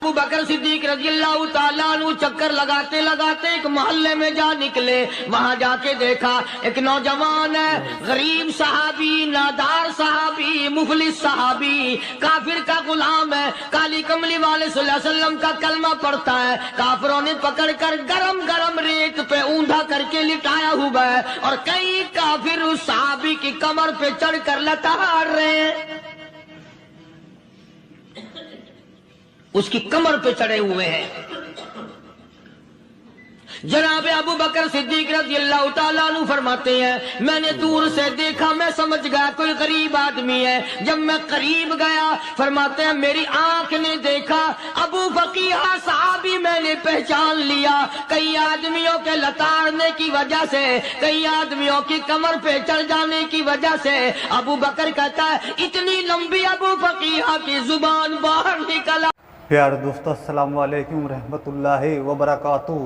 ابو بکر صدیق رضی اللہ تعالیٰ عنہ چکر لگاتے لگاتے ایک محلے میں جا نکلے. وہاں جا کے دیکھا ایک نوجوان ہے، غریب صحابی، نادار صحابی، مفلس صحابی، کافر کا غلام ہے، کالی کملی والے صلی اللہ علیہ وسلم کا کلمہ پڑھتا ہے. کافروں نے پکڑ کر گرم گرم ریت پہ اوندا کر کے لٹایا ہوا ہے اور کئی کافر اس صحابی کی کمر پہ چڑھ کر لتاڑ رہے ہیں، اس کی کمر پہ چڑھے ہوئے ہیں. جناب ابو بکر صدیق رضی اللہ تعالیٰ عنہ فرماتے ہیں میں نے دور سے دیکھا، میں سمجھ گیا کوئی غریب آدمی ہے. جب میں قریب گیا فرماتے ہیں میری آنکھ نے دیکھا ابو فقیہ صحابی، میں نے پہچان لیا. کئی آدمیوں کے لتاڑنے کی وجہ سے، کئی آدمیوں کی کمر پہ چڑھ جانے کی وجہ سے ابو بکر کہتا ہے اتنی لمبی ابو فقیہ کی زبان باہر نکلا. پیارے دوستو السلام علیکم ورحمۃ اللہ وبرکاتہ.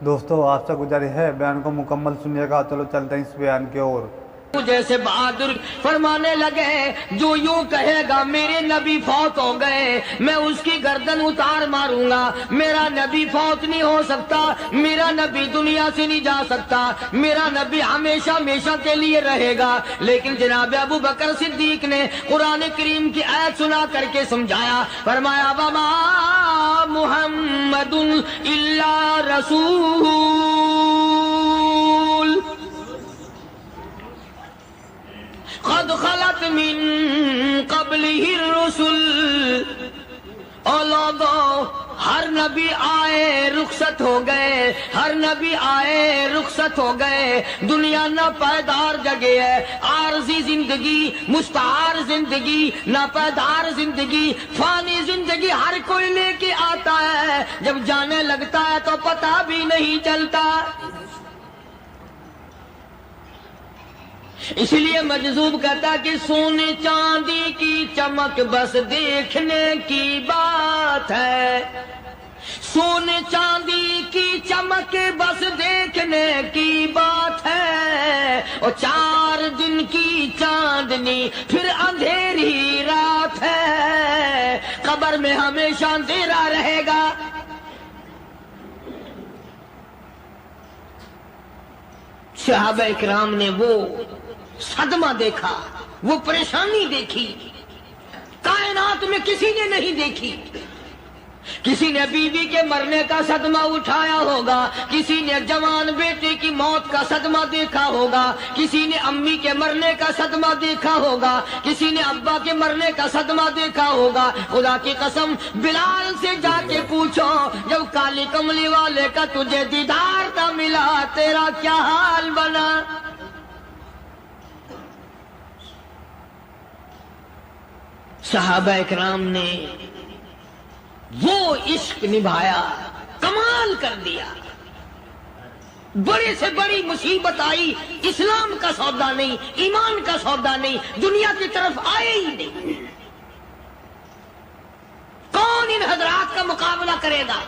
دوستو آپ سے گزارش ہے بیان کو مکمل سنیے گا. چلو چلتے ہیں اس بیان کی اور. جیسے بہادر فرمانے لگے جو یوں کہے گا میرے نبی فوت ہو گئے میں اس کی گردن اتار ماروں گا. میرا نبی فوت نہیں ہو سکتا، میرا نبی دنیا سے نہیں جا سکتا، میرا نبی ہمیشہ ہمیشہ کے لیے رہے گا. لیکن جناب ابو بکر صدیق نے قرآن کریم کی آیت سنا کر کے سمجھایا. فرمایا وما محمد الا رسول قد خلت من قبلہ الرسل. اور لوگوں ہر نبی آئے رخصت ہو گئے، ہر نبی آئے رخصت ہو گئے. دنیا ناپائیدار جگہ ہے، عارضی زندگی، مستعار زندگی، ناپائیدار زندگی، فانی زندگی ہر کوئی لے کے آتا ہے. جب جانے لگتا ہے تو پتہ بھی نہیں چلتا. اس لیے مجذوب کہتا کہ سونے چاندی کی چمک بس دیکھنے کی بات ہے، سونے چاندی کی چمک بس دیکھنے کی بات ہے. اور 4 دن کی چاندنی پھر اندھیری رات ہے، قبر میں ہمیشہ اندھیرا رہے گا. صحابہ اکرام نے وہ صدمہ دیکھا، وہ پریشانی دیکھی، کائنات میں کسی نے نہیں دیکھی. کسی نے بیوی کے مرنے کا صدمہ اٹھایا ہوگا، کسی نے جوان بیٹے کی موت کا صدمہ دیکھا ہوگا، کسی نے امی کے مرنے کا صدمہ دیکھا ہوگا، کسی نے ابا کے مرنے کا صدمہ دیکھا ہوگا. خدا کی قسم بلال سے جا کے پوچھو جب کالی کملی والے کا تجھے دیدار نہ ملا تیرا کیا حال بنا. صحابہ اکرام نے وہ عشق نبھایا، کمال کر دیا. بڑے سے بڑی مصیبت آئی، اسلام کا سودا نہیں، ایمان کا سودا نہیں، دنیا کی طرف آئے ہی نہیں. کون ان حضرات کا مقابلہ کرے گا؟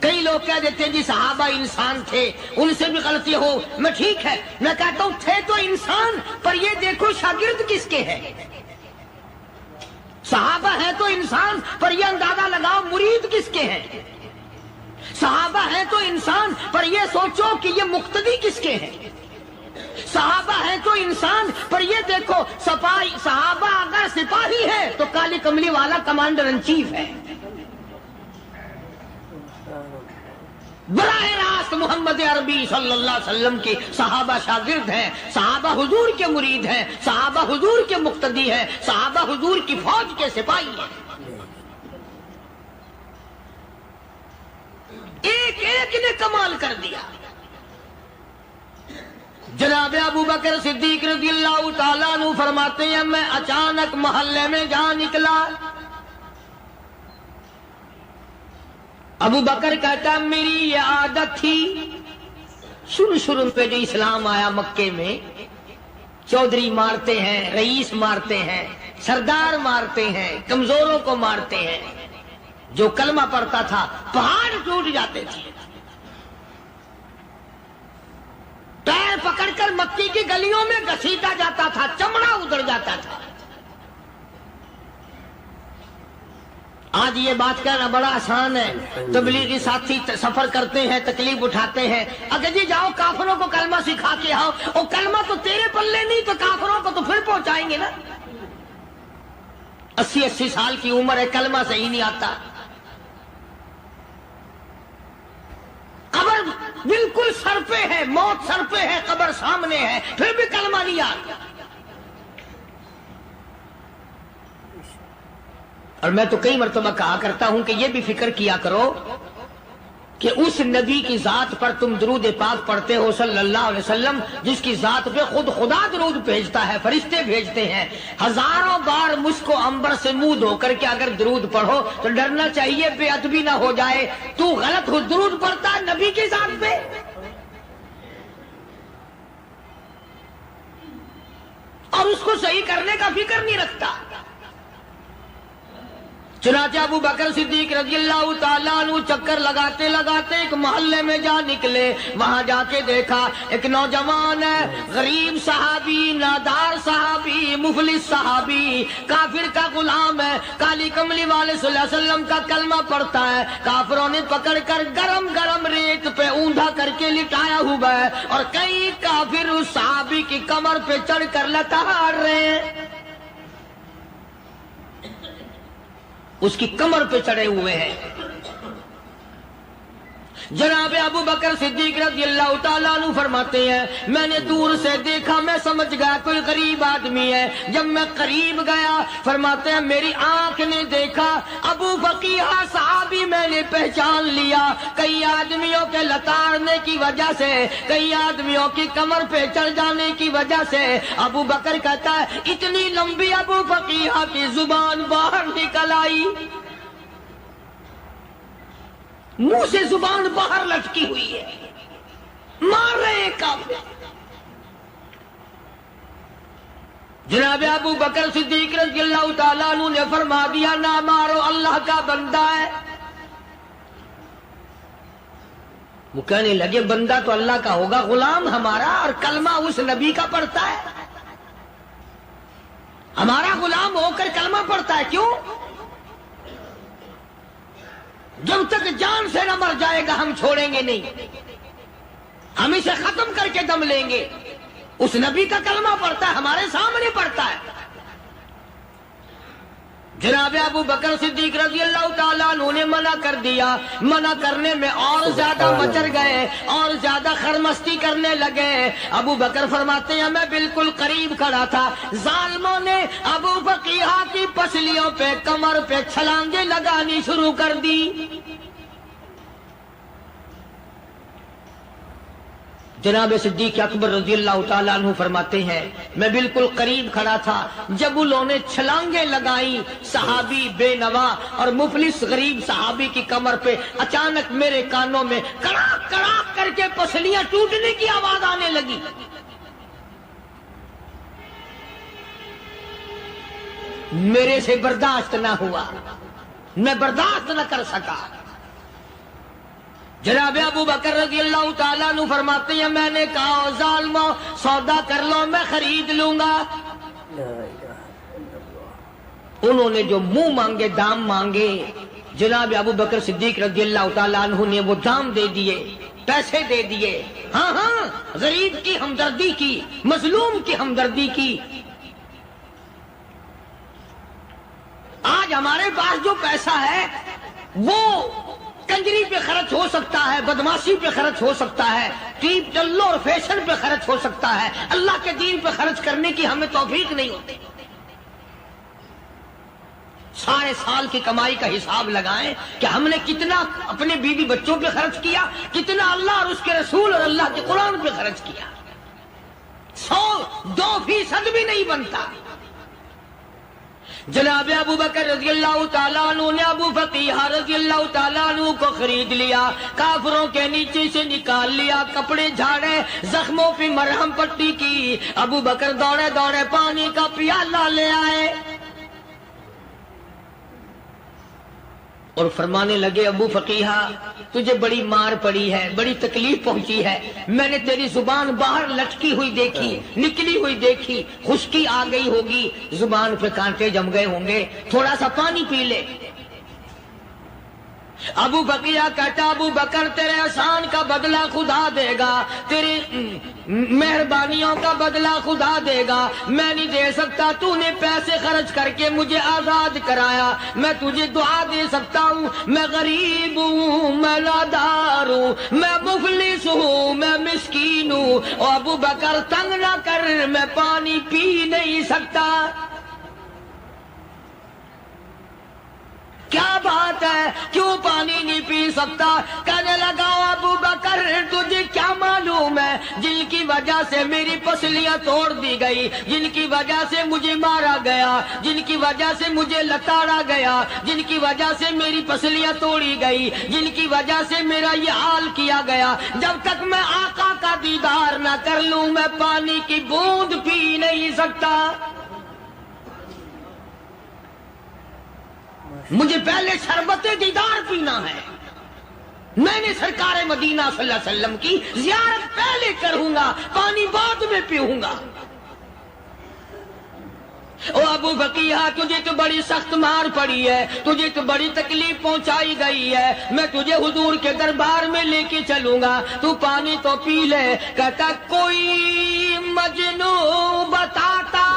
کئی لوگ کہہ دیتے ہیں جی صحابہ انسان تھے، ان سے بھی غلطی ہو. میں ٹھیک ہے، میں کہتا ہوں تھے تو انسان، پر یہ دیکھو شاگرد کس کے ہیں. صحابہ ہیں تو انسان، پر یہ اندازہ لگاؤ مرید کس کے ہیں. صحابہ ہیں تو انسان، پر یہ سوچو کہ یہ مقتدی کس کے ہیں. صحابہ ہیں تو انسان، پر یہ دیکھو صحابہ اگر سپاہی ہے تو کالی کملی والا کمانڈر ان چیف ہے. براہ راست محمد عربی صلی اللہ علیہ وسلم کی صحابہ شاگرد ہیں، صحابہ حضور کے مرید ہیں، صحابہ حضور کے مقتدی ہیں، صحابہ حضور کی فوج کے سپاہی ہیں. ایک ایک نے کمال کر دیا. جناب ابو بکر صدیق رضی اللہ تعالیٰ عنہ فرماتے ہیں میں اچانک محلے میں جا نکلا. ابو بکر کہتا میری یہ عادت تھی، شروع پہ جو اسلام آیا مکے میں چودھری مارتے ہیں، رئیس مارتے ہیں، سردار مارتے ہیں، کمزوروں کو مارتے ہیں. جو کلمہ پڑھتا تھا پہاڑ ٹوٹ جاتے تھے. پیر پکڑ کر مکی کی گلیوں میں گھسیٹا جاتا تھا، چمڑا ادھر جاتا تھا. آج یہ بات کرنا بڑا آسان ہے، تبلیغی ساتھی سفر کرتے ہیں، تکلیف اٹھاتے ہیں، اگر جی جاؤ کافروں کو کلمہ سکھا کے آؤ، اور کلمہ تو تیرے پلے نہیں تو کافروں کو تو پھر پہنچائیں گے نا۔ 80 سال کی عمر ہے، کلمہ صحیح نہیں آتا، قبر بالکل سر پہ ہے، موت سر پہ ہے، قبر سامنے ہے، پھر بھی کلمہ نہیں آتا۔ اور میں تو کئی مرتبہ کہا کرتا ہوں کہ یہ بھی فکر کیا کرو کہ اس نبی کی ذات پر تم درود پاک پڑھتے ہو صلی اللہ علیہ وسلم، جس کی ذات پہ خود خدا درود بھیجتا ہے، فرشتے بھیجتے ہیں، ہزاروں بار مشک و عنبر سے منہ دھو کر کے اگر درود پڑھو تو ڈرنا چاہیے بے ادبی نہ ہو جائے، تو غلط درود پڑھتا ہے نبی کی ذات پہ۔ اور اس کو صحیح کرنے کا فکر نہیں رکھتا۔ چنانچہ ابو بکر صدیق رضی اللہ تعالیٰ عنہ چکر لگاتے لگاتے ایک محلے میں جا نکلے، وہاں جا کے دیکھا ایک نوجوان ہے، غریب صحابی، نادار صحابی، مفلس صحابی، کافر کا غلام ہے، کالی کملی والے صلی اللہ علیہ وسلم کا کلمہ پڑھتا ہے، کافروں نے پکڑ کر گرم گرم ریت پہ اوندا کر کے لٹایا ہوا ہے، اور کئی کافر اس صحابی کی کمر پہ چڑھ کر لتاڑ رہے ہیں، اس کی کمر پہ چڑھے ہوئے ہیں۔ جناب ابو بکر صدیق رضی اللہ تعالیٰ عنہ فرماتے ہیں میں نے دور سے دیکھا، میں سمجھ گیا کوئی غریب آدمی ہے، جب میں قریب گیا فرماتے ہیں میری آنکھ نے دیکھا ابو فقیہ صحابی، میں نے پہچان لیا، کئی آدمیوں کے لتاڑنے کی وجہ سے، کئی آدمیوں کی کمر پہ چڑھ جانے کی وجہ سے ابو بکر کہتا ہے اتنی لمبی ابو فقیہ کی زبان باہر نکل آئی، منہ سے زبان باہر لٹکی ہوئی ہے، مار رہے ہیں کافر۔ جناب ابو بکر صدیق رضی اللہ تعالیٰ عنہ نے فرما دیا نہ مارو، اللہ کا بندہ ہے۔ وہ کہنے لگے بندہ تو اللہ کا ہوگا، غلام ہمارا، اور کلمہ اس نبی کا پڑھتا ہے، ہمارا غلام ہو کر کلمہ پڑھتا ہے، کیوں؟ جب تک جان سے نہ مر جائے گا ہم چھوڑیں گے نہیں، ہم اسے ختم کر کے دم لیں گے۔ اس نبی کا کلمہ پڑھتا ہے، ہمارے سامنے پڑھتا ہے۔ جناب ابو بکر صدیق رضی اللہ تعالیٰ عنہ نے منع کر دیا، منع کرنے میں اور زیادہ مچر گئے، اور زیادہ خرمستی کرنے لگے۔ ابو بکر فرماتے ہیں میں بالکل قریب کھڑا تھا، ظالموں نے ابو فقیہ کی پسلیوں پہ، کمر پہ چھلانگیں لگانی شروع کر دی۔ جناب صدیق اکبر رضی اللہ تعالیٰ عنہ فرماتے ہیں میں بالکل قریب کھڑا تھا، جب انہوں نے چھلانگیں لگائیں صحابی بے نوا اور مفلس غریب صحابی کی کمر پہ، اچانک میرے کانوں میں کڑاک کڑاک کر کے پسلیاں ٹوٹنے کی آواز آنے لگی۔ میرے سے برداشت نہ ہوا، میں برداشت نہ کر سکا۔ جناب ابو بکر رضی اللہ تعالیٰ عنہ فرماتے ہیں میں نے کہا ظالمو سودا کر لو، میں خرید لوں گا۔ انہوں نے جو منہ مانگے، دام مانگے، جناب ابو بکر صدیق رضی اللہ تعالیٰ عنہ نے وہ دام دے دیے، پیسے دے دیے۔ ہاں ہاں، غریب کی ہمدردی کی، مظلوم کی ہمدردی کی۔ آج ہمارے پاس جو پیسہ ہے وہ کنجری پہ خرچ ہو سکتا ہے، بدماشی پہ خرچ ہو سکتا ہے، ٹیپ ٹلو اور فیشن پہ خرچ ہو سکتا ہے، اللہ کے دین پہ خرچ کرنے کی ہمیں توفیق نہیں ہوتی۔ سارے سال کی کمائی کا حساب لگائیں کہ ہم نے کتنا اپنے بیوی بچوں پہ خرچ کیا، کتنا اللہ اور اس کے رسول اور اللہ کے قرآن پہ خرچ کیا، 100-2% بھی نہیں بنتا۔ جناب ابو بکر رضی اللہ تعالیٰ عنہ نے ابو فقیہ رضی اللہ تعالیٰ عنہ کو خرید لیا، کافروں کے نیچے سے نکال لیا، کپڑے جھاڑے، زخموں پہ مرہم پٹی کی۔ ابو بکر دوڑے دوڑے پانی کا پیالہ لے آئے اور فرمانے لگے ابو فقیہ تجھے بڑی مار پڑی ہے، بڑی تکلیف پہنچی ہے، میں نے تیری زبان باہر لٹکی ہوئی دیکھی، نکلی ہوئی دیکھی، خشکی آ گئی ہوگی، زبان پہ کانٹے جم گئے ہوں گے، تھوڑا سا پانی پی لے۔ ابو بقیہ کہتا ابو بکر تیرے احسان کا بدلہ خدا دے گا، تیری مہربانیوں کا بدلہ خدا دے گا، میں نہیں دے سکتا، تو نے پیسے خرچ کر کے مجھے آزاد کرایا، میں تجھے دعا دے سکتا ہوں، میں غریب ہوں، میں نادار ہوں، میں مفلس ہوں، میں مسکین ہوں، اور ابو بکر تنگ نہ کر، میں پانی پی نہیں سکتا۔ کیا بات ہے، کیوں پانی نہیں پی سکتا؟ کہنے لگا ابو بکر تجھے کیا معلوم ہے جن کی وجہ سے میری پسلیاں توڑ دی گئی، جن کی وجہ سے مجھے مارا گیا، جن کی وجہ سے مجھے لتاڑا گیا، جن کی وجہ سے میری پسلیاں توڑی گئی، جن کی وجہ سے میرا یہ حال کیا گیا، جب تک میں آقا کا دیدار نہ کر لوں میں پانی کی بوند پی نہیں سکتا۔ مجھے پہلے شربت دیدار پینا ہے، میں نے سرکار مدینہ صلی اللہ علیہ وسلم کی زیارت پہلے کروں گا، پانی بعد میں پیوں گا۔ او ابو بقیہ تجھے تو بڑی سخت مار پڑی ہے، تجھے تو بڑی تکلیف پہنچائی گئی ہے، میں تجھے حضور کے دربار میں لے کے چلوں گا، تو پانی تو پی لے۔ کہتا کوئی مجنون بتاتا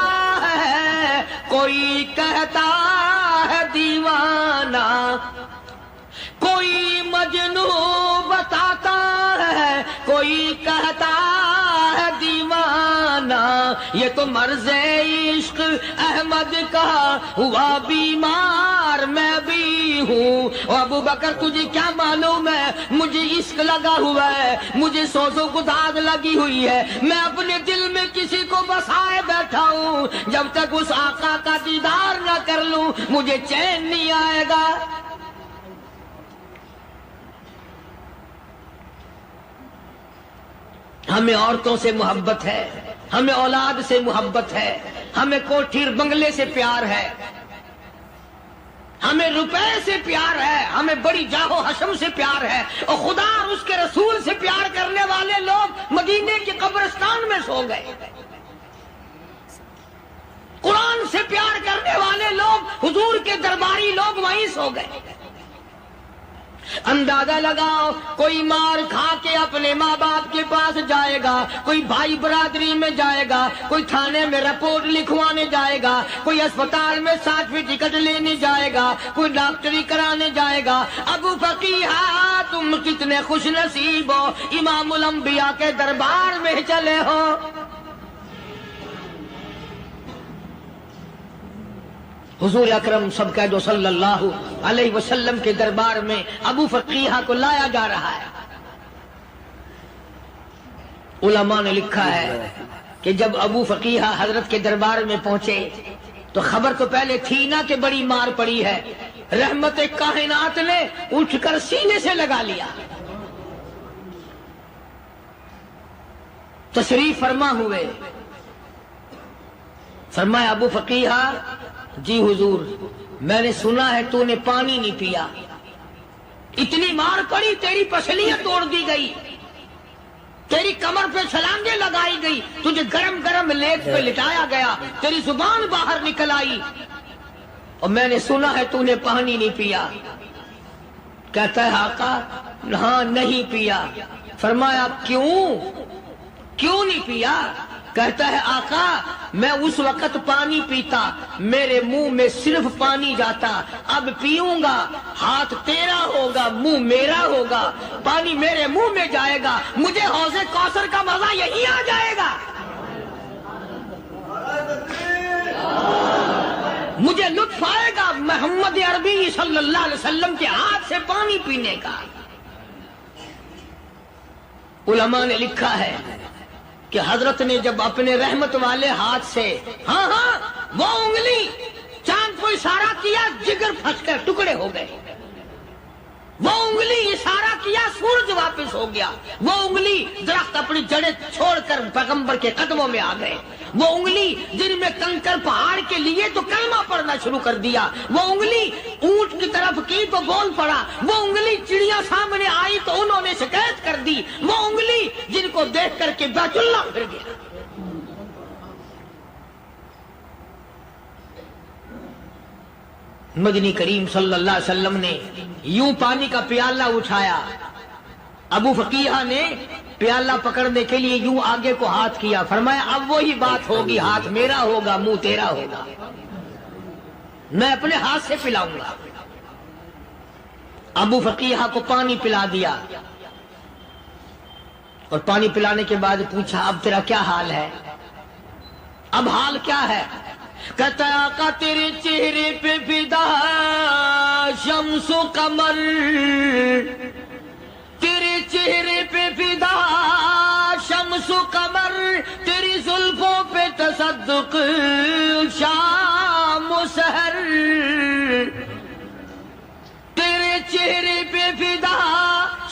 ہے، کوئی کہتا ہے دیوانہ، کوئی مجنون بتاتا ہے، کوئی کہتا ہے دیوانہ، یہ تو مرض عشق احمد کا ہوا بیمار میں بھی ہوں۔ اور ابو بکر تجھے کیا معلوم ہے مجھے عشق لگا ہوا ہے، مجھے سوز و گداز لگی ہوئی ہے، میں اپنے دل میں کسی کو بسائے بیٹھا ہوں، جب تک اس آقا کا دیدار نہ کر لوں مجھے چین نہیں آئے گا۔ ہمیں عورتوں سے محبت ہے، ہمیں اولاد سے محبت ہے، ہمیں کوٹھی بنگلے سے پیار ہے، ہمیں روپے سے پیار ہے، ہمیں بڑی جاہ و حشم سے پیار ہے، اور خدا اور اس کے رسول سے پیار کرنے والے لوگ مدینے کے قبرستان میں سو گئے، قرآن سے پیار کرنے والے لوگ حضور کے درباری لوگ وہیں سو گئے۔ اندازہ لگاؤ، کوئی مار کھا کے اپنے ماں باپ کے پاس جائے گا، کوئی بھائی برادری میں جائے گا، کوئی تھانے میں رپورٹ لکھوانے جائے گا، کوئی اسپتال میں سرٹیفکیٹ لینے جائے گا، کوئی ڈاکٹری کرانے جائے گا۔ ابو فقیہ تم کتنے خوش نصیب ہو، امام الانبیاء کے دربار میں چلے ہو۔ حضور اکرم سب کہہ دو صلی اللہ علیہ وسلم کے دربار میں ابو فقیہ کو لایا جا رہا ہے۔ علماء نے لکھا ہے کہ جب ابو فقیہ حضرت کے دربار میں پہنچے تو خبر تو پہلے تھی نا کہ بڑی مار پڑی ہے، رحمت کائنات نے اٹھ کر سینے سے لگا لیا۔ تشریف فرما ہوئے، فرمایا ابو فقیہ جی حضور میں نے سنا ہے تو نے پانی نہیں پیا، اتنی مار پڑی، تیری پسلیاں توڑ دی گئی، تیری کمر پہ چھلانگیں لگائی گئی، تجھے گرم گرم لیٹ پہ لٹایا گیا، تیری زبان باہر نکل آئی، اور میں نے سنا ہے تو نے پانی نہیں پیا۔ کہتا ہے آقا ہاں نہیں پیا۔ فرمایا کیوں نہیں پیا؟ کہتا ہے آقا میں اس وقت پانی پیتا میرے منہ میں صرف پانی جاتا، اب پیوں گا ہاتھ تیرا ہوگا منہ میرا ہوگا، پانی میرے منہ میں جائے گا، مجھے حوض کوثر کا مزہ یہی آ جائے گا، مجھے لطف آئے گا محمد عربی صلی اللہ علیہ وسلم کے ہاتھ سے پانی پینے کا۔ علماء نے لکھا ہے کہ حضرت نے جب اپنے رحمت والے ہاتھ سے وہ انگلی چاند کو اشارہ کیا، جگر پھنس کر ٹکڑے ہو گئے، وہ انگلی اشارہ کیا سورج واپس ہو گیا، وہ انگلی درخت اپنی جڑیں چھوڑ کر پیغمبر کے قدموں میں آ گئے، وہ انگلی جن میں کنکر پہاڑ کے لیے تو کلمہ پڑھنا شروع کر دیا، وہ انگلی اونٹ کی طرف کی تو بول پڑا، وہ انگلی چڑیا سامنے آئی تو انہوں نے شکایت کر دی، وہ انگلی جن کو دیکھ کر کے بیت اللہ پھر گیا۔ مدنی کریم صلی اللہ علیہ وسلم نے یوں پانی کا پیالہ اٹھایا، ابو فقیہ نے پیالہ پکڑنے کے لیے یوں آگے کو ہاتھ کیا، فرمایا اب وہی بات ہوگی، ہاتھ میرا ہوگا منہ تیرا ہوگا، میں اپنے ہاتھ سے پلاؤں گا۔ ابو فقیہ کو پانی پلا دیا، اور پانی پلانے کے بعد پوچھا اب تیرا کیا حال ہے، اب حال کیا ہے؟ کہتا آقا تیرے چہرے پہ فدا شمس و قمر، تیرے چہرے پہ فدا شمس و قمر، تیری زلفوں پہ تصدق شام و سحر، تیرے چہرے پہ فدا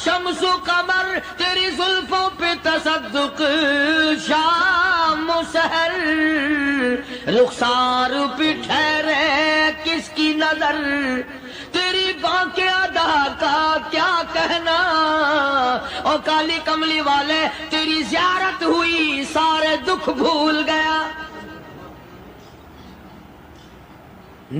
شمس و قمر، تیری زلفوں پہ تصدق شام و سحر، رخسار پہ ٹھہرے کس کی نظر، تیری بانکے ادا کا کیا کہنا، اور کالی کملی والے تیری زیارت ہوئی سارے دکھ بھول گیا،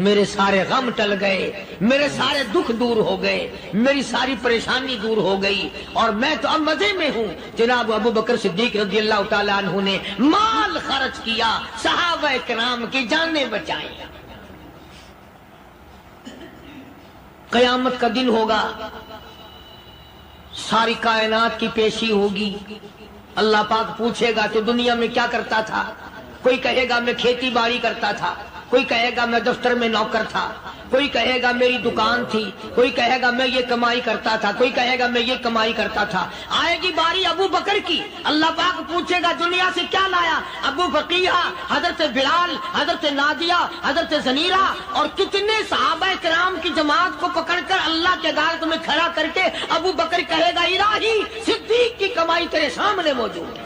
میرے سارے غم ٹل گئے، میرے سارے دکھ دور ہو گئے، میری ساری پریشانی دور ہو گئی، اور میں تو اب مزے میں ہوں۔ جناب ابو بکر صدیق رضی اللہ تعالیٰ عنہ نے مال خرچ کیا، صحابہ کرام کی جانیں بچائیں۔ قیامت کا دن ہوگا، ساری کائنات کی پیشی ہوگی، اللہ پاک پوچھے گا تو دنیا میں کیا کرتا تھا؟ کوئی کہے گا میں کھیتی باڑی کرتا تھا، کوئی کہے گا میں دفتر میں نوکر تھا، کوئی کہے گا میری دکان تھی، کوئی کہے گا میں یہ کمائی کرتا تھا، کوئی کہے گا میں یہ کمائی کرتا تھا۔ آئے گی باری ابو بکر کی، اللہ پاک پوچھے گا دنیا سے کیا لایا؟ ابو فقیہ، حضرت بلال، حضرت نادیہ، حضرت زنیرہ اور کتنے صحابہ کرام کی جماعت کو پکڑ کر اللہ کے عدالت میں کھڑا کر کے ابو بکر کہے گا الہی صدیق کی کمائی تیرے سامنے موجود ہے۔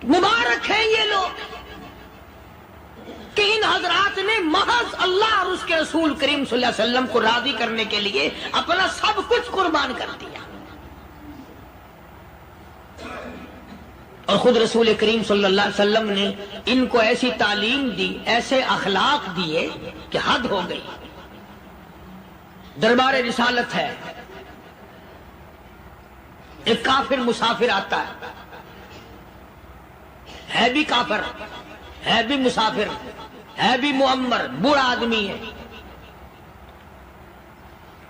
مبارک ہیں یہ لوگ کہ ان حضرات نے محض اللہ اور اس کے رسول کریم صلی اللہ علیہ وسلم کو راضی کرنے کے لیے اپنا سب کچھ قربان کر دیا، اور خود رسول کریم صلی اللہ علیہ وسلم نے ان کو ایسی تعلیم دی، ایسے اخلاق دیے کہ حد ہو گئی۔ دربار رسالت ہے، ایک کافر مسافر آتا ہے بھی کافر، ہے بھی مسافر، ہے بھی معمر، بوڑھا آدمی ہے۔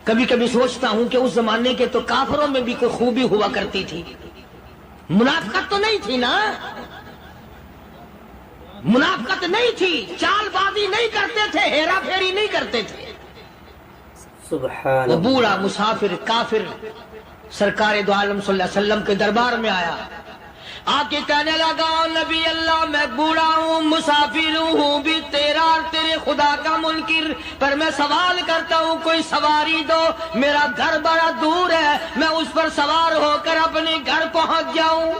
کبھی کبھی سوچتا ہوں کہ اس زمانے کے تو کافروں میں بھی کوئی خوبی ہوا کرتی تھی، منافقت تو نہیں تھی نا، منافقت نہیں تھی، چال بازی نہیں کرتے تھے، ہیرا پھیری نہیں کرتے تھے۔ وہ بوڑھا مسافر کافر سرکار دو عالم صلی اللہ علیہ وسلم کے دربار میں آیا، آ کے کہنے لگا نبی اللہ میں بوڑھا ہوں، مسافر ہوں بھی تیرا اور تیرے خدا کا منکر، پر میں سوال کرتا ہوں کوئی سواری دو، میرا گھر بڑا دور ہے، میں اس پر سوار ہو کر اپنے گھر پہنچ جاؤں۔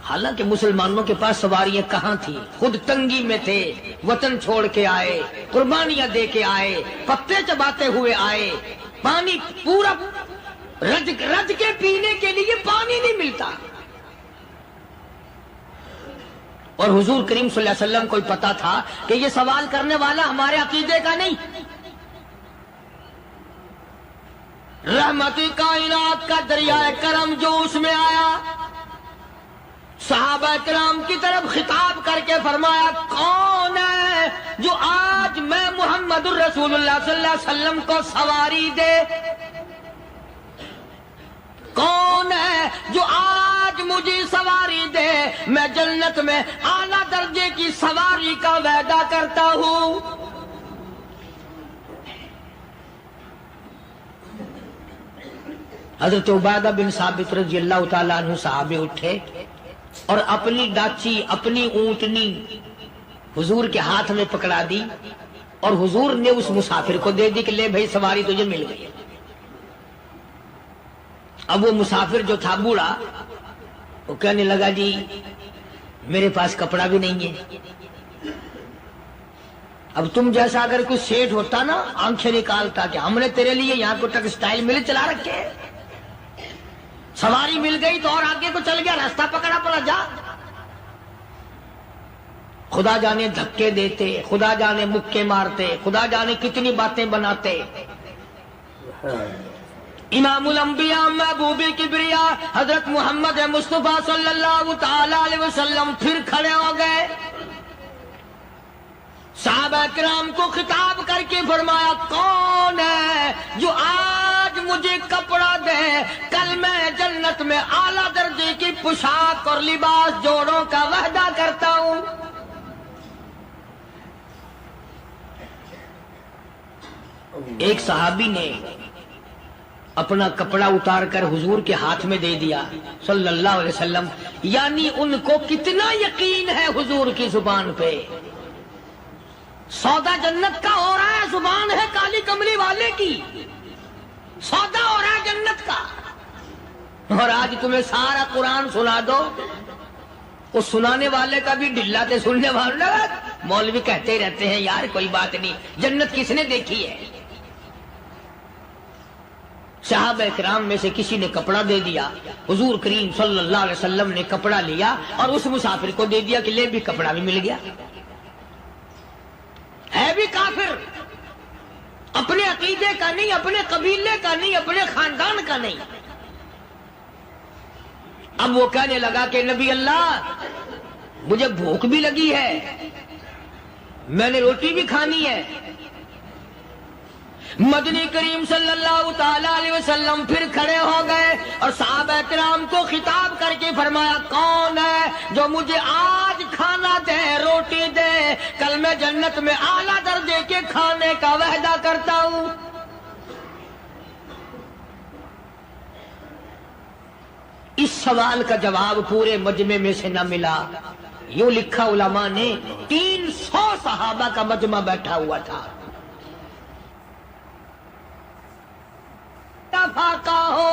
حالانکہ مسلمانوں کے پاس سواریاں کہاں تھی، خود تنگی میں تھے، وطن چھوڑ کے آئے، قربانیاں دے کے آئے، پتے چباتے ہوئے آئے، پانی پورا رج کے پینے کے لیے پانی نہیں ملتا، اور حضور کریم صلی اللہ علیہ وسلم کو پتا تھا کہ یہ سوال کرنے والا ہمارے عقیدے کا نہیں، رحمت کائنات کا دریائے کرم جو اس میں آیا، صحابہ کرام کی طرف خطاب کر کے فرمایا کون ہے جو آج میں محمد الرسول اللہ صلی اللہ علیہ وسلم کو سواری دے، کون ہے جو آج مجھے سواری دے، میں جنت میں اعلیٰ درجے کی سواری کا وعدہ کرتا ہوں۔ حضرت عبادہ بن ثابت رضی اللہ تعالیٰ عنہ صحابے اٹھے اور اپنی ڈاچی، اپنی اونٹنی حضور کے ہاتھ میں پکڑا دی، اور حضور نے اس مسافر کو دے دی کہ لے بھائی سواری تجھے مل گئی۔ اب وہ مسافر جو تھا بوڑھا، وہ کہنے لگا جی میرے پاس کپڑا بھی نہیں ہے، اب تم جیسا اگر کوئی سیٹ ہوتا نا آنکھیں نکالتا کہ ہم نے تیرے لیے یہاں کو ٹیکسٹائل مل چلا رکھے، سواری مل گئی تو اور آگے کو چل گیا، راستہ پکڑا پڑا جا۔ خدا جانے دھکے دیتے، خدا جانے مکے مارتے، خدا جانے کتنی باتیں بناتے۔ امام الانبیاء محبوب کبریا حضرت محمد مصطفیٰ صلی اللہ تعالی علیہ وسلم پھر کھڑے ہو گئے، صحابہ کرام کو خطاب کر کے فرمایا کون ہے جو آج مجھے کپڑا دے، کل میں جنت میں اعلیٰ درجے کی پوشاک اور لباس جوڑوں کا وعدہ کرتا ہوں۔ ایک صحابی نے اپنا کپڑا اتار کر حضور کے ہاتھ میں دے دیا صلی اللہ علیہ وسلم، یعنی ان کو کتنا یقین ہے حضور کی زبان پہ۔ سودا جنت کا ہو رہا ہے، زبان ہے کالی کملی والے کی، سودا ہو رہا ہے جنت کا۔ اور آج تمہیں سارا قرآن سنا دو، اس سنانے والے کا بھی ڈلا تے سننے والے مولوی کہتے رہتے ہیں یار کوئی بات نہیں، جنت کس نے دیکھی ہے؟ صحابہ کرام میں سے کسی نے کپڑا دے دیا، حضور کریم صلی اللہ علیہ وسلم نے کپڑا لیا اور اس مسافر کو دے دیا کہ لے بھی کپڑا بھی مل گیا۔ ہے بھی کافر، اپنے عقیدے کا نہیں، اپنے قبیلے کا نہیں، اپنے خاندان کا نہیں۔ اب وہ کہنے لگا کہ نبی اللہ مجھے بھوک بھی لگی ہے، میں نے روٹی بھی کھانی ہے۔ مدنی کریم صلی اللہ تعالی علیہ وسلم پھر کھڑے ہو گئے اور صحابہ کرام کو خطاب کر کے فرمایا کون ہے جو مجھے آج کھانا دے، روٹی دے، کل میں جنت میں اعلیٰ درجے کے کھانے کا وعدہ کرتا ہوں۔ اس سوال کا جواب پورے مجمع میں سے نہ ملا۔ یوں لکھا علماء نے 300 صحابہ کا مجمع بیٹھا ہوا تھا۔ فاقہ ہو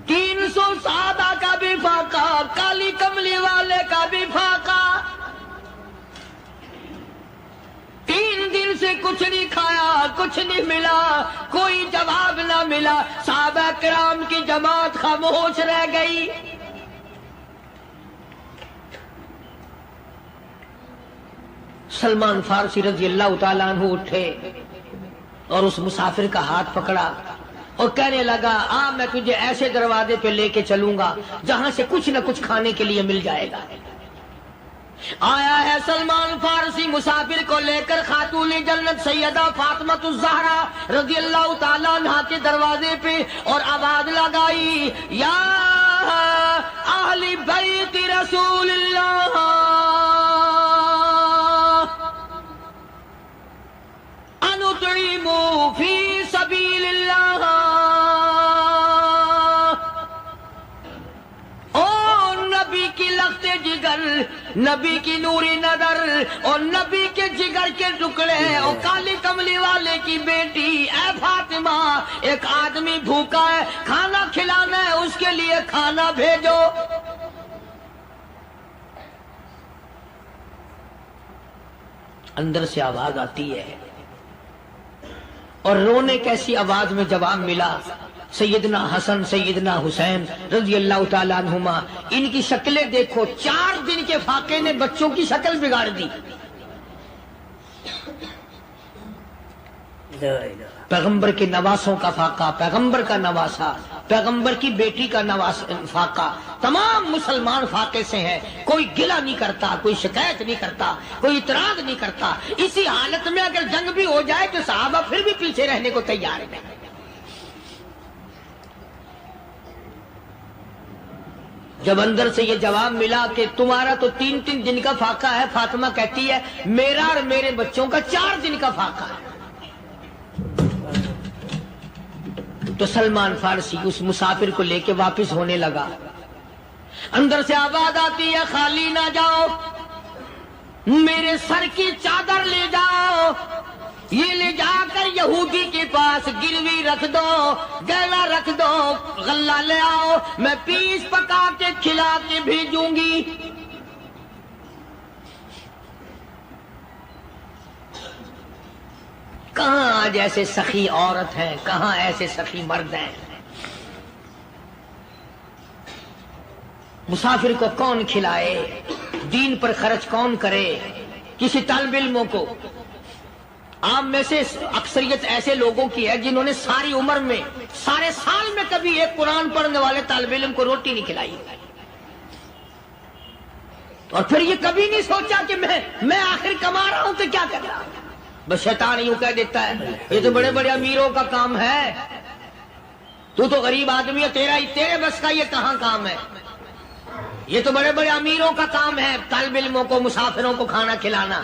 300 صحابہ کا بھی فاقہ، کالی کملی والے کا بھی فاقہ۔ 3 دن سے کچھ نہیں کھایا، کچھ نہیں ملا، کوئی جواب نہ ملا۔ صحابہ کرام کی جماعت خاموش رہ گئی۔ سلمان فارسی رضی اللہ تعالیٰ عنہ اٹھے اور اس مسافر کا ہاتھ پکڑا اور کہنے لگا میں تجھے ایسے دروازے پہ لے کے چلوں گا جہاں سے کچھ نہ کچھ کھانے کے لیے مل جائے گا۔ آیا ہے سلمان فارسی مسافر کو لے کر خاتون جنت سیدہ فاطمۃ الزہرا رضی اللہ تعالیٰ عنہا کے دروازے پہ اور آواز لگائی یا اہل بیت رسول اللہ انطعموا فی سبیل اللہ۔ او نبی کی لخت جگر، نبی کی نوری نظر اور نبی کے جگر کے ٹکڑے اور کالی کملی والے کی بیٹی اے فاطمہ، ایک آدمی بھوکا ہے، کھانا کھلانا ہے، اس کے لیے کھانا بھیجو۔ اندر سے آواز آتی ہے اور رونے کیسی آواز میں جواب ملا۔ سیدنا حسن سیدنا حسین رضی اللہ تعالیٰ عنہما، ان کی شکلیں دیکھو، 4 دن کے فاقے نے بچوں کی شکل بگاڑ دی۔ پیغمبر کے نواسوں کا فاقہ، پیغمبر کا نواسا، پیغمبر کی بیٹی کا فاقہ، تمام مسلمان فاقے سے ہیں۔ کوئی گلہ نہیں کرتا، کوئی شکایت نہیں کرتا، کوئی اعتراض نہیں کرتا۔ اسی حالت میں اگر جنگ بھی ہو جائے تو صحابہ پھر بھی پیچھے رہنے کو تیار ہیں۔ جب اندر سے یہ جواب ملا کہ تمہارا تو 3 دن کا فاقہ ہے، فاطمہ کہتی ہے میرا اور میرے بچوں کا 4 دن کا فاقہ ہے، تو سلمان فارسی اس مسافر کو لے کے واپس ہونے لگا۔ اندر سے آواز آتی ہے خالی نہ جاؤ، میرے سر کی چادر لے جاؤ، یہ لے جا کر یہودی کے پاس گروی رکھ دو، گلا رکھ دو، غلہ لے آؤ، میں پیس پکا کے کھلا کے بھیجوں گی۔ کہاں آج ایسے سخی عورت ہیں، کہاں ایسے سخی مرد ہیں؟ مسافر کو کون کھلائے، دین پر خرچ کون کرے؟ کسی طالب علموں کو، آپ میں سے اکثریت ایسے لوگوں کی ہے جنہوں نے ساری عمر میں، سارے سال میں کبھی ایک قرآن پڑھنے والے طالب علم کو روٹی نہیں کھلائی، اور پھر یہ کبھی نہیں سوچا کہ میں آخر کما رہا ہوں تو کیا کر رہا ہوں۔ بس شیطان یوں کہہ دیتا ہے یہ تو بڑے بڑے امیروں کا کام ہے، تو غریب آدمی ہے، تیرے بس کا یہ کہاں کام ہے؟ یہ تو بڑے بڑے امیروں کا کام ہے طالب علموں کو، مسافروں کو کھانا کھلانا۔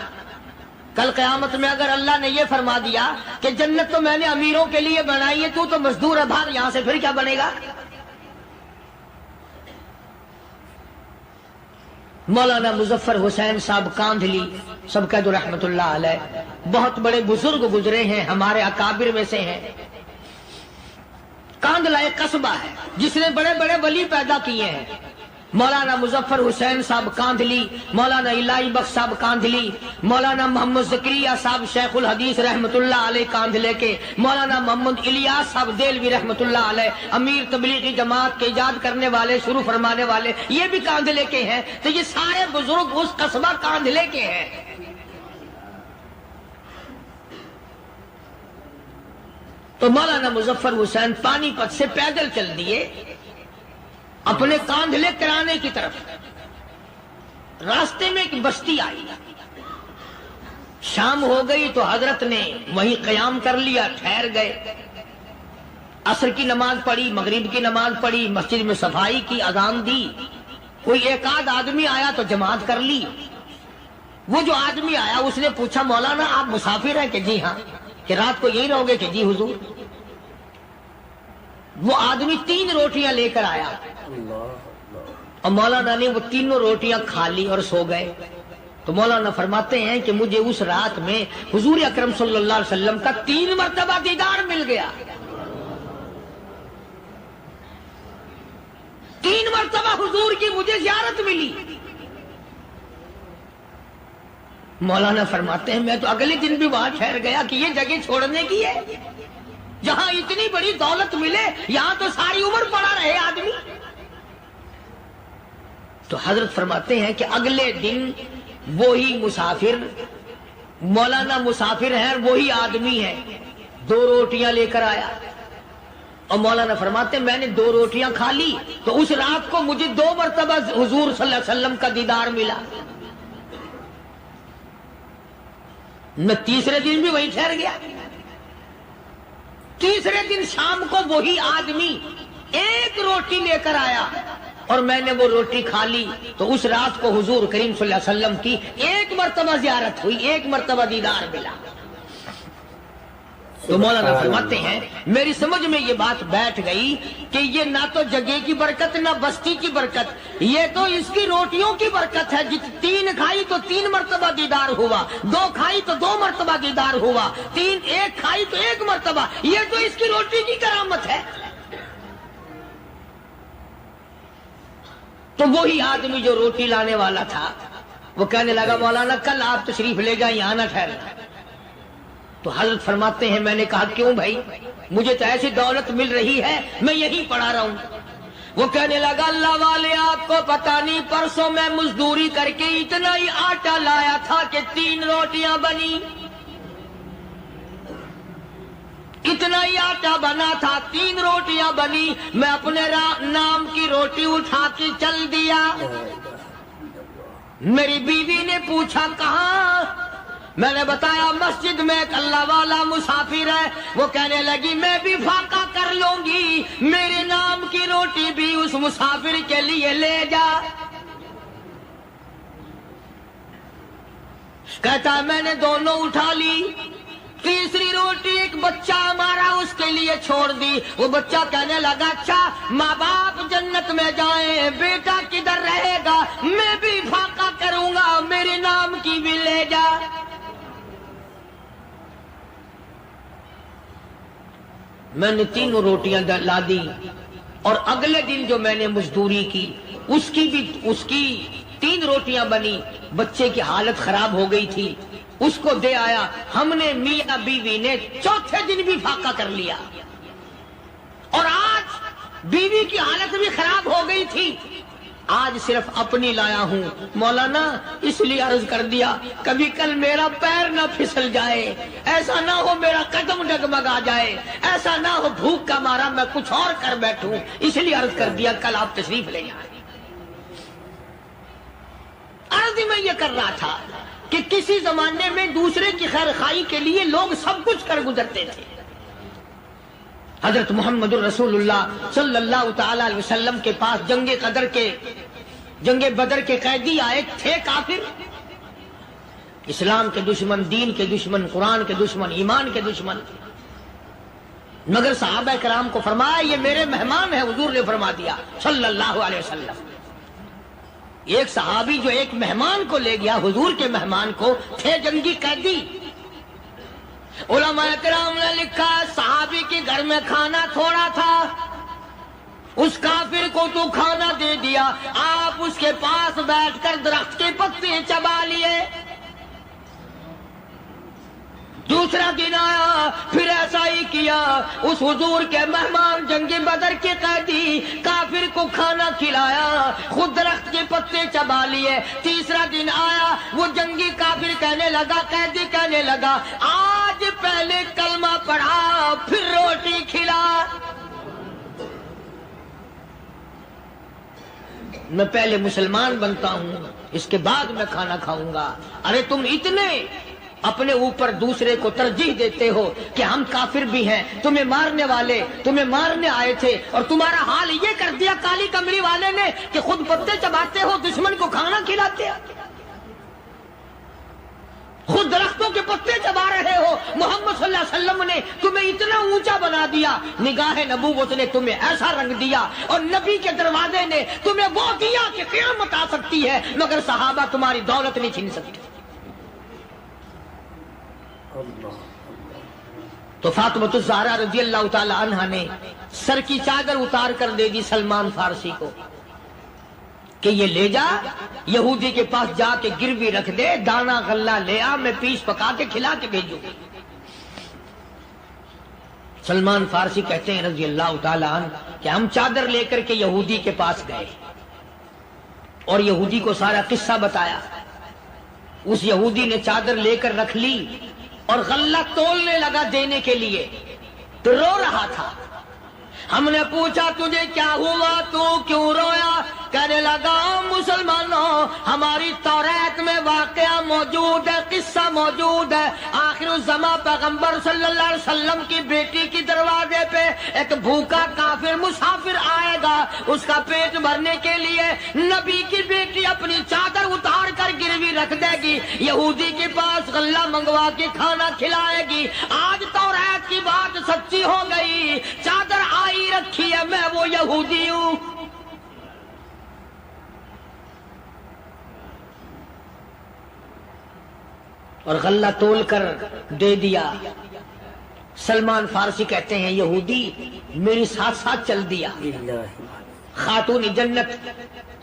کل قیامت میں اگر اللہ نے یہ فرما دیا کہ جنت تو میں نے امیروں کے لیے بنائی ہے، تو مزدور ابھار یہاں سے، پھر کیا بنے گا؟ مولانا مظفر حسین صاحب کاندھلی سب کہہ دو رحمت اللہ علیہ، بہت بڑے بزرگ گزرے ہیں، ہمارے اکابر میں سے ہیں۔ کاندھلا ایک قصبہ ہے جس نے بڑے بڑے ولی پیدا کیے ہیں۔ مولانا مظفر حسین صاحب کاندھلی، مولانا الہی بخش صاحب کاندھلی، مولانا محمد زکریا صاحب شیخ الحدیث رحمت اللہ علیہ کاندھلے کے، مولانا محمد الیاس صاحب دیلوی رحمت اللہ علیہ امیر تبلیغی جماعت کے ایجاد کرنے والے، شروع فرمانے والے، یہ بھی کاندھلے کے ہیں۔ تو یہ سارے بزرگ اس قصبہ کاندھلے کے ہیں۔ تو مولانا مظفر حسین پانی پت سے پیدل چل دیے اپنے کاندھلے کرانے کی طرف۔ راستے میں ایک بستی آئی، شام ہو گئی تو حضرت نے وہیں قیام کر لیا، ٹھہر گئے، عصر کی نماز پڑھی، مغرب کی نماز پڑھی، مسجد میں صفائی کی، اذان دی، کوئی ایک آدھ آدمی آیا تو جماعت کر لی۔ وہ جو آدمی آیا اس نے پوچھا مولانا آپ مسافر ہیں؟ کہ جی ہاں۔ کہ رات کو یہی رہو گے؟ کہ جی حضور۔ وہ آدمی 3 روٹیاں لے کر آیا اور مولانا نے وہ تینوں روٹیاں کھا لی اور سو گئے۔ تو مولانا فرماتے ہیں کہ مجھے اس رات میں حضور اکرم صلی اللہ علیہ وسلم کا 3 مرتبہ دیدار مل گیا، 3 مرتبہ حضور کی مجھے زیارت ملی۔ مولانا فرماتے ہیں میں تو اگلے دن بھی وہاں ٹھہر گیا کہ یہ جگہ چھوڑنے کی ہے، جہاں اتنی بڑی دولت ملے یہاں تو ساری عمر پڑا رہے آدمی۔ تو حضرت فرماتے ہیں کہ اگلے دن وہی مسافر، مولانا مسافر ہیں، وہی آدمی ہے، 2 روٹیاں لے کر آیا اور مولانا فرماتے ہیں میں نے 2 روٹیاں کھا لی تو اس رات کو مجھے 2 مرتبہ حضور صلی اللہ علیہ وسلم کا دیدار ملا۔ میں تیسرے دن بھی وہی ٹھہر گیا، تیسرے دن شام کو وہی آدمی 1 روٹی لے کر آیا اور میں نے وہ روٹی کھا لی تو اس رات کو حضور کریم صلی اللہ علیہ وسلم کی 1 مرتبہ زیارت ہوئی، 1 مرتبہ دیدار ملا۔ تو مولانا فرماتے ہیں میری سمجھ میں یہ بات بیٹھ گئی کہ یہ نہ تو جگہ کی برکت نہ بستی کی برکت، یہ تو اس کی روٹیوں کی برکت ہے۔ 3 کھائی تو 3 مرتبہ دیدار ہوا، 2 کھائی تو 2 مرتبہ دیدار ہوا، 1 کھائی تو 1 مرتبہ، یہ تو اس کی روٹی کی کرامت ہے۔ تو وہی آدمی جو روٹی لانے والا تھا وہ کہنے لگا مولانا کل آپ تشریف لے جائیں، یہاں نہ ٹھہرنا۔ تو حضرت فرماتے ہیں میں نے کہا کیوں بھائی، مجھے تو ایسی دولت مل رہی ہے میں یہی پڑھا رہا ہوں۔ وہ کہنے لگا اللہ والے آپ کو پتہ نہیں، پرسوں میں مزدوری کر کے اتنا ہی آٹا لایا تھا کہ 3 روٹیاں بنی، اتنا ہی آٹا بنا تھا، 3 روٹیاں بنی، میں اپنے نام کی روٹی اٹھا کے چل دیا۔ میری بیوی نے پوچھا کہاں؟ میں نے بتایا مسجد میں ایک اللہ والا مسافر ہے۔ وہ کہنے لگی میں بھی فاقہ کر لوں گی، میرے نام کی روٹی بھی اس مسافر کے لیے لے جا۔ کہتا میں نے دونوں اٹھا لی، تیسری روٹی ایک بچہ ہمارا اس کے لیے چھوڑ دی۔ وہ بچہ کہنے لگا اچھا ماں باپ جنت میں جائیں، بیٹا کدھر رہے گا، میں بھی فاقہ کروں گا، میرے نام کی بھی لے جا۔ میں نے 3 روٹیاں لا دی اور اگلے دن جو میں نے مزدوری کی اس کی 3 روٹیاں بنی۔ بچے کی حالت خراب ہو گئی تھی، اس کو دے آیا. ہم نے میاں بیوی نے چوتھے دن بھی فاقہ کر لیا. اور آج بیوی کی حالت بھی خراب ہو گئی تھی, آج صرف اپنی لایا ہوں. مولانا اس لیے عرض کر دیا کبھی کل میرا پیر نہ پھسل جائے, ایسا نہ ہو میرا قدم ڈگمگا جائے, ایسا نہ ہو بھوک کا مارا میں کچھ اور کر بیٹھوں, اس لیے عرض کر دیا کل آپ تشریف لے جائیں. عرض میں یہ کر رہا تھا کہ کسی زمانے میں دوسرے کی خیر خواہی کے لیے لوگ سب کچھ کر گزرتے تھے. حضرت محمد الرسول اللہ صلی اللہ تعالی علیہ وسلم کے پاس جنگ بدر کے قیدی آئے تھے کافر, اسلام کے دشمن, دین کے دشمن, قرآن کے دشمن, ایمان کے دشمن. مگر صحابہ کرام کو فرمایا یہ میرے مہمان ہیں. حضور نے فرما دیا صلی اللہ علیہ وسلم. ایک صحابی جو ایک مہمان کو لے گیا, حضور کے مہمان کو, تھے جنگی قیدی. علماء کرام نے لکھا صحابی کے گھر میں کھانا تھوڑا تھا, اس کافر کو تو کھانا دے دیا, آپ اس کے پاس بیٹھ کر درخت کے پتے چبا لیے. دوسرا دن آیا پھر ایسا ہی کیا, اس حضور کے مہمان جنگ بدر کے قیدی کافر کو کھانا کھلایا, خود درخت کے پتے چبا لیے. تیسرا دن آیا وہ جنگی کافر کہنے لگا, قیدی کہنے لگا آج پہلے کلمہ پڑھا پھر روٹی کھلا, میں پہلے مسلمان بنتا ہوں اس کے بعد میں کھانا کھاؤں گا. ارے تم اتنے اپنے اوپر دوسرے کو ترجیح دیتے ہو کہ ہم کافر بھی ہیں, تمہیں مارنے والے تمہیں مارنے آئے تھے, اور تمہارا حال یہ کر دیا کالی کمری والے نے کہ خود پتے چباتے ہو, دشمن کو کھانا کھلاتے ہو, خود درختوں کے پتے چبا رہے ہو. محمد صلی اللہ علیہ وسلم نے تمہیں اتنا اونچا بنا دیا, نگاہ نبوت نے تمہیں ایسا رنگ دیا, اور نبی کے دروازے نے تمہیں وہ دیا کہ قیامت آ سکتی ہے مگر صحابہ تمہاری دولت نہیں چھین سکتے. تو فاطمہ الزہرا رضی اللہ تعالی عنہا نے سر کی چادر اتار کر دے دی سلمان فارسی کو کہ یہ لے جا, یہودی کے پاس جا کے گروی رکھ دے, دانا غلہ لے آ, میں پیس پکا کے کھلا کے بھیجوں. سلمان فارسی کہتے ہیں رضی اللہ تعالی عنہ کہ ہم چادر لے کر کے یہودی کے پاس گئے اور یہودی کو سارا قصہ بتایا. اس یہودی نے چادر لے کر رکھ لی اور غلہ تولنے لگا دینے کے لیے, تو رو رہا تھا. ہم نے پوچھا تجھے کیا ہوا, تو کیوں رویا؟ کہنے لگا مسلمانوں ہماری توریت میں واقعہ موجود ہے, قصہ موجود ہے. آخر الزمان پیغمبر صلی اللہ علیہ وسلم کی بیٹی کی دروازے پہ ایک بھوکا کافر مسافر آئے گا, اس کا پیٹ بھرنے کے لیے نبی کی بیٹی اپنی چادر اتار کر گروی رکھ دے گی, یہودی کے پاس غلہ منگوا کے کھانا کھلائے گی. آج توریت کی بات سچی ہو گئی, چادر آئی رکھی ہے, میں وہ یہودی ہوں. اور غلہ تول کر دے دیا. سلمان فارسی کہتے ہیں یہودی میری ساتھ ساتھ چل دیا. خاتون جنت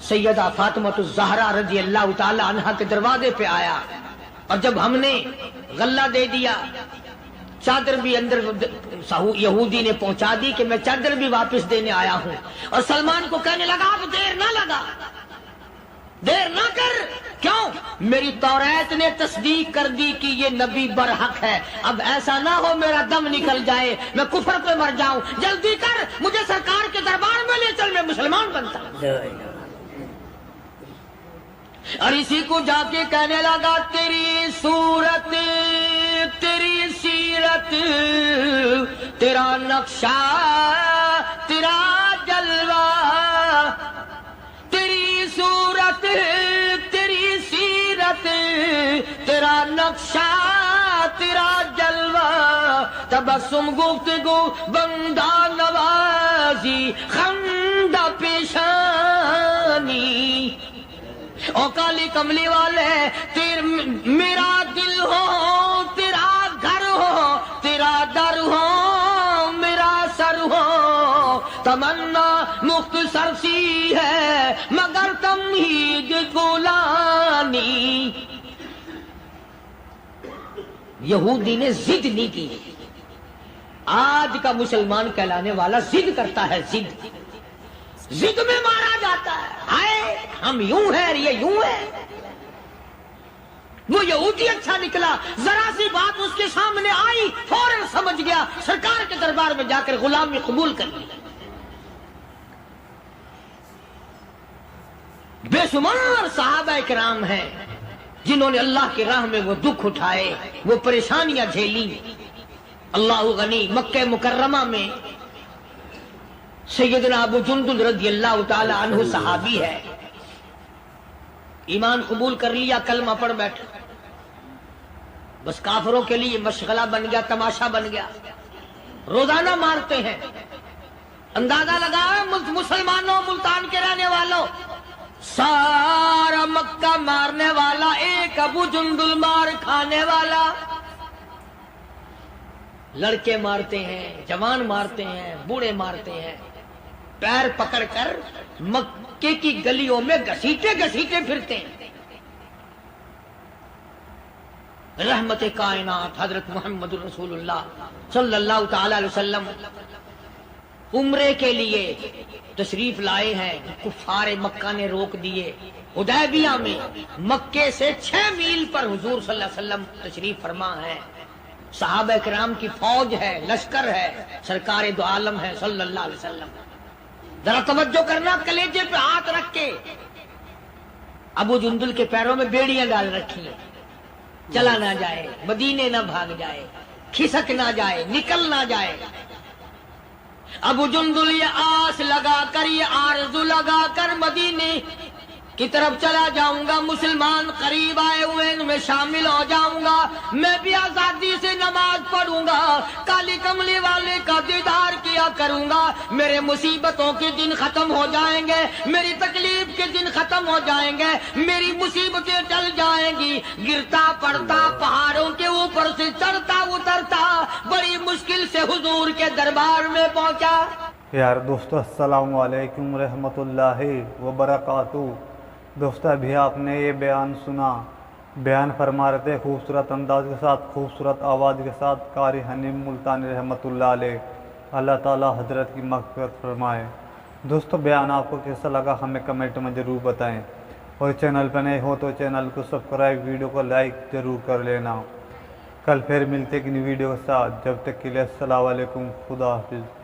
سیدہ فاطمہ الزہرا رضی اللہ تعالی عنہا کے دروازے پہ آیا, اور جب ہم نے غلہ دے دیا, چادر بھی اندر یہودی نے پہنچا دی کہ میں چادر بھی واپس دینے آیا ہوں. اور سلمان کو کہنے لگا اب دیر نہ لگا, دیر نہ کر. کیوں؟ میری توریت نے تصدیق کر دی کہ یہ نبی برحق ہے, اب ایسا نہ ہو میرا دم نکل جائے, میں کفر پہ مر جاؤں. جلدی کر, مجھے سرکار کے دربار میں لے چل, میں مسلمان بنتا ہوں. اور اسی کو جا کے کہنے لگا تیری صورت, تیری سیرت, تیرا نقشہ, تیرا جلوہ, تیری صورت, تیری سیرت, تیرا نقشہ, تیرا جلوہ, تبسم گفتگو بندہ نوازی, خندہ پیشانی. او کالی کملی والے میرا دل ہو, تیرا گھر ہو, تیرا در ہو, میرا سر ہو, تمنا مختصر سی ہے مگر تمہید گولانی. یہودی نے ضد نہیں کی. آج کا مسلمان کہلانے والا ضد کرتا ہے, ضد میں مارا جاتا ہے. ہائے ہم یوں ہیں اور یہ یوں ہے. وہ یہودی اچھا نکلا, ذرا سی بات اس کے سامنے آئی فوراً سمجھ گیا, سرکار کے دربار میں جا کر غلامی قبول کر لی. بے شمار صحابہ کرام ہیں جنہوں نے اللہ کی راہ میں وہ دکھ اٹھائے, وہ پریشانیاں جھیلی. اللہ غنی, مکہ مکرمہ میں سیدنا ابو جندل رضی اللہ تعالی عنہ صحابی ہے, ایمان قبول کر لیا, کلمہ پڑھ بیٹھا, بس کافروں کے لیے مشغلہ بن گیا, تماشا بن گیا. روزانہ مارتے ہیں. اندازہ لگاؤ مسلمانوں, ملتان کے رہنے والوں, سارا مکہ مارنے والا ایک ابو جندل مار کھانے والا. لڑکے مارتے ہیں, جوان مارتے ہیں, بوڑھے مارتے ہیں, پیر پکڑ کر مکے کی گلیوں میں گھسیٹے پھرتے ہیں. رحمت کائنات حضرت محمد رسول اللہ صلی اللہ تعالی علیہ وسلم عمرے کے لیے تشریف لائے ہیں. کفار مکہ نے روک دیے. حدیبیہ میں مکے سے 6 میل پر حضور صلی اللہ علیہ وسلم تشریف فرما ہے. صحابہ کرام کی فوج ہے, لشکر ہے, سرکار دو عالم ہے صلی اللہ علیہ وسلم. ذرا توجہ کرنا, کلیجے پہ ہاتھ رکھ کے. ابو جندل کے پیروں میں بیڑیاں ڈال رکھی ہیں, چلا نہ جائے, مدینے نہ بھاگ جائے, کھسک نہ جائے, نکل نہ جائے. ابو جندل یہ آس لگا کر, یہ آرزو لگا کر مدینے کی طرف چلا جاؤں گا, مسلمان قریب آئے ہوئے ان میں شامل ہو جاؤں گا, میں بھی آزادی سے نماز پڑھوں گا, کالی کملی والے کا دیدار کیا کروں گا, میرے مصیبتوں کے دن ختم ہو جائیں گے, میری تکلیف کے دن ختم ہو جائیں گے, میری مصیبتیں ٹل جائیں گی. گرتا پڑتا پہاڑوں کے اوپر سے چڑھتا اترتا بڑی مشکل سے حضور کے دربار میں پہنچا. یار دوستو السلام علیکم رحمت اللہ وبرکاتہ. دوستو ابھی آپ نے یہ بیان سنا, بیان فرما رہے تھے خوبصورت انداز کے ساتھ, خوبصورت آواز کے ساتھ قاری حنیم ملتانی رحمت اللہ علیہ. اللہ تعالی حضرت کی مغفرت فرمائے. دوستو بیان آپ کو کیسا لگا ہمیں کمنٹ میں ضرور بتائیں, اور چینل پہ نئے ہو تو چینل کو سبسکرائب, ویڈیو کو لائک ضرور کر لینا. کل پھر ملتے کسی ویڈیو کے ساتھ, جب تک کے لیے السلام علیکم, خدا حافظ.